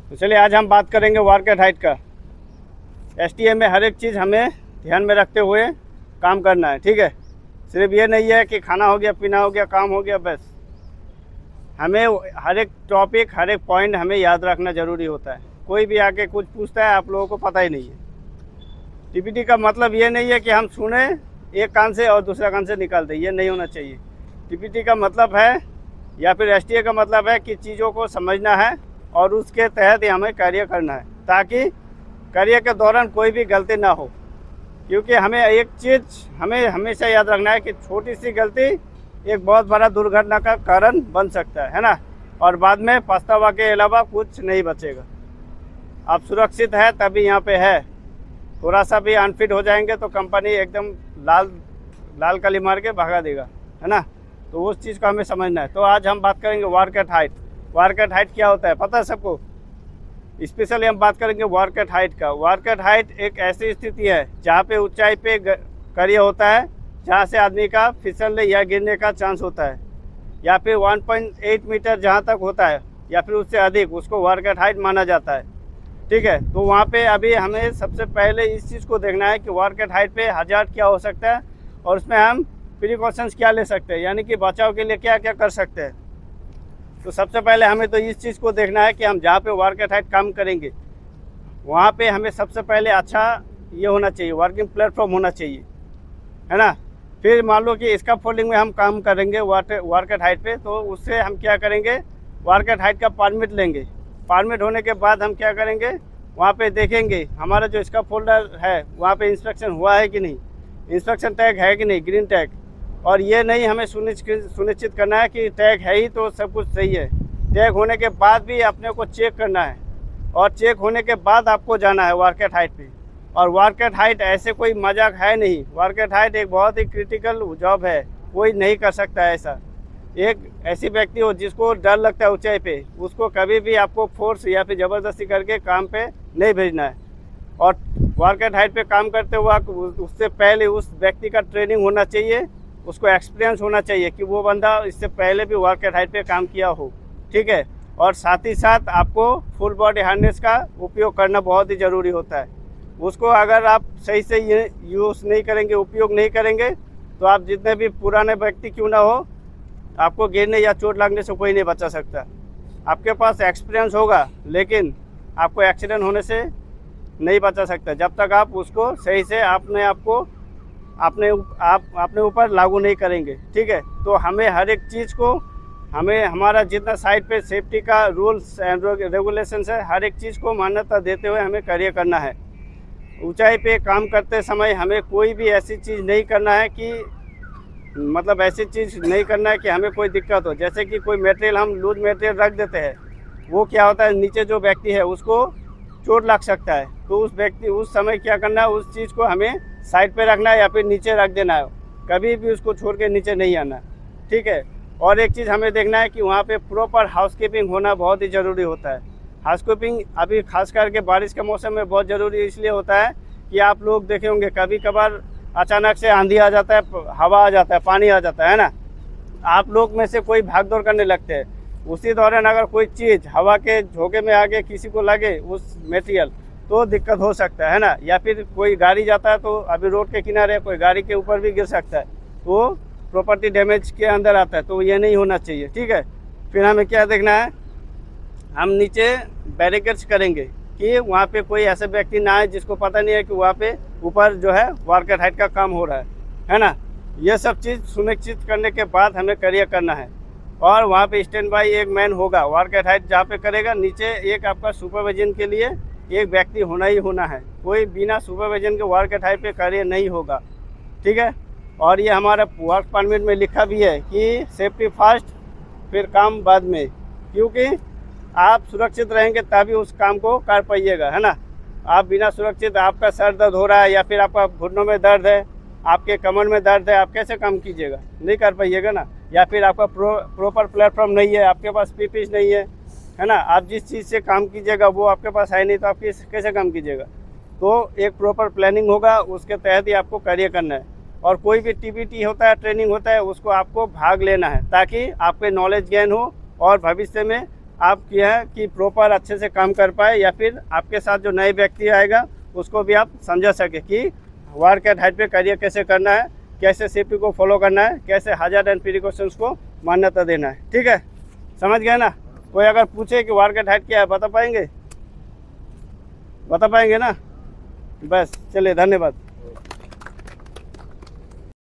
तो चलिए आज हम बात करेंगे वर्क एट हाइट का। एसटीएम में हर एक चीज़ हमें ध्यान में रखते हुए काम करना है, ठीक है। सिर्फ ये नहीं है कि खाना हो गया, पीना हो गया, काम हो गया, बस। हमें हर एक टॉपिक, हर एक पॉइंट हमें याद रखना ज़रूरी होता है। कोई भी आके कुछ पूछता है, आप लोगों को पता ही नहीं है। टीपीटी का मतलब ये नहीं है कि हम सुने एक कान से और दूसरा कान से निकाल दें, ये नहीं होना चाहिए। टीपीटी का मतलब है या फिर एसटीए का मतलब है कि चीज़ों को समझना है और उसके तहत ही हमें कार्य करना है, ताकि कार्य के दौरान कोई भी गलती ना हो। क्योंकि हमें एक चीज़ हमें हमेशा याद रखना है कि छोटी सी गलती एक बहुत बड़ा दुर्घटना का कारण बन सकता है ना। और बाद में पछतावा के अलावा कुछ नहीं बचेगा। आप सुरक्षित है तभी यहाँ पे है। थोड़ा सा भी अनफिट हो जाएंगे तो कंपनी एकदम लाल कली मार के भगा देगा, है ना। तो उस चीज़ को हमें समझना है। तो आज हम बात करेंगे work at height. Work at height क्या होता है पता है सबको? स्पेशली हम बात करेंगे वर्क एट हाइट का। वर्क एट हाइट एक ऐसी स्थिति है जहाँ पे ऊंचाई पे कार्य होता है, जहाँ से आदमी का फिसलने या गिरने का चांस होता है, या फिर 1.8 मीटर जहाँ तक होता है या फिर उससे अधिक, उसको वर्क एट हाइट माना जाता है, ठीक है। तो वहाँ पे अभी हमें सबसे पहले इस चीज़ को देखना है कि वर्क एट हाइट पे हजार्ड क्या हो सकता है और उसमें हम प्रिकॉशंस क्या ले सकते हैं, यानी कि बचाव के लिए क्या क्या कर सकते हैं। तो सबसे पहले हमें तो इस चीज़ को देखना है कि हम जहाँ पे वर्क एट हाइट काम करेंगे वहाँ पे हमें सबसे पहले अच्छा ये होना चाहिए, वर्किंग प्लेटफॉर्म होना चाहिए, है ना। फिर मान लो कि इसका फोल्डिंग में हम काम करेंगे वर्क एट हाइट पे, तो उससे हम क्या करेंगे, वर्क एट हाइट का परमिट लेंगे। परमिट होने के बाद हम क्या करेंगे, वहाँ पे देखेंगे हमारा जो इसका फोल्डर है वहाँ पे इंस्पेक्शन हुआ है कि नहीं, इंस्पेक्शन टैग है कि नहीं, ग्रीन टैग। और ये नहीं हमें सुनिश्चित करना है कि टैग है ही तो सब कुछ सही है। टैग होने के बाद भी अपने को चेक करना है और चेक होने के बाद आपको जाना है वर्क एट हाइट पे। और वर्क एट हाइट ऐसे कोई मजाक है नहीं। वर्क एट हाइट एक बहुत ही क्रिटिकल जॉब है, कोई नहीं कर सकता है ऐसा। एक ऐसी व्यक्ति हो जिसको डर लगता है ऊंचाई पे, उसको कभी भी आपको फोर्स या फिर ज़बरदस्ती करके काम पे नहीं भेजना है। और वर्क एट हाइट पे काम करते वक्त उससे पहले उस व्यक्ति का ट्रेनिंग होना चाहिए, उसको एक्सपीरियंस होना चाहिए कि वो बंदा इससे पहले भी वर्क एट हाइट पे काम किया हो, ठीक है। और साथ ही साथ आपको फुल बॉडी हार्नेस का उपयोग करना बहुत ही ज़रूरी होता है। उसको अगर आप सही से यूज़ नहीं करेंगे, उपयोग नहीं करेंगे, तो आप जितने भी पुराने व्यक्ति क्यों ना हो, आपको गिरने या चोट लगने से कोई नहीं बचा सकता। आपके पास एक्सपीरियंस होगा लेकिन आपको एक्सीडेंट होने से नहीं बचा सकता जब तक आप उसको सही से अपने ऊपर लागू नहीं करेंगे, ठीक है। तो हमें हर एक चीज़ को, हमें हमारा जितना साइड पे सेफ्टी का रूल्स एंड रेगुलेशंस है, हर एक चीज़ को मान्यता देते हुए हमें कार्य करना है। ऊंचाई पे काम करते समय हमें कोई भी ऐसी चीज़ नहीं करना है कि ऐसी चीज़ नहीं करना है कि हमें कोई दिक्कत हो। जैसे कि कोई मटेरियल हम लूज मटेरियल रख देते हैं, वो क्या होता है, नीचे जो व्यक्ति है उसको चोट लग सकता है। तो उस समय क्या करना है, उस चीज़ को हमें साइड पे रखना है या फिर नीचे रख देना है। कभी भी उसको छोड़ के नीचे नहीं आना, ठीक है। और एक चीज़ हमें देखना है कि वहाँ पे प्रॉपर हाउसकीपिंग होना बहुत ही ज़रूरी होता है। हाउसकीपिंग अभी खास करके बारिश के मौसम में बहुत ज़रूरी इसलिए होता है कि आप लोग देखे होंगे कभी कभार अचानक से आंधी आ जाता है, हवा आ जाता है, पानी आ जाता है ना। आप लोग में से कोई भाग दौड़ करने लगते हैं, उसी दौरान अगर कोई चीज़ हवा के झोंके में आगे किसी को लगे उस मटेरियल, तो दिक्कत हो सकता है ना। या फिर कोई गाड़ी जाता है, तो अभी रोड के किनारे कोई गाड़ी के ऊपर भी गिर सकता है, तो प्रॉपर्टी डैमेज के अंदर आता है। तो ये नहीं होना चाहिए, ठीक है। फिर हमें क्या देखना है, हम नीचे बैरिकेड्स करेंगे कि वहाँ पे कोई ऐसे व्यक्ति ना आए जिसको पता नहीं है कि वहाँ पे ऊपर जो है वर्क एट हाइट का काम हो रहा है ना। ये सब चीज़ सुनिश्चित करने के बाद हमें कार्य करना है। और वहाँ पे स्टैंड बाई एक मैन होगा वर्क एट हाइट जहाँ पे करेगा। नीचे एक आपका सुपरविजन के लिए एक व्यक्ति होना ही होना है। कोई बिना सुपरविजन के वर्क एट हाइट पे कार्य नहीं होगा, ठीक है। और ये हमारा वर्क परमिट में लिखा भी है कि सेफ्टी फर्स्ट, फिर काम बाद में। क्योंकि आप सुरक्षित रहेंगे तभी उस काम को कर पाइएगा, है ना। आप बिना सुरक्षित, आपका सर दर्द हो रहा है या फिर आपका घुटनों में दर्द है, आपके कमर में दर्द है, आप कैसे काम कीजिएगा, नहीं कर पाइएगा ना। या फिर आपका प्रॉपर प्लेटफॉर्म नहीं है, आपके पास पीपीज नहीं है ना। आप जिस चीज़ से काम कीजिएगा वो आपके पास है नहीं, तो आप कैसे काम कीजिएगा। तो एक प्रॉपर प्लानिंग होगा, उसके तहत ही आपको कार्य करना है। और कोई भी टीपीटी होता है, ट्रेनिंग होता है, उसको आपको भाग लेना है ताकि आपके नॉलेज गेन हो और भविष्य में आप किया है कि प्रॉपर अच्छे से काम कर पाए, या फिर आपके साथ जो नए व्यक्ति आएगा उसको भी आप समझा सके कि वर्क एट हाइट पे करियर कैसे करना है, कैसे सेफ्टी को फॉलो करना है, कैसे हैजर्ड एंड प्रिकॉशंस को मान्यता देना है। ठीक है, समझ गए ना? कोई अगर पूछे कि वर्क एट हाइट क्या है, बता पाएंगे? बता पाएंगे ना? बस चलिए, धन्यवाद।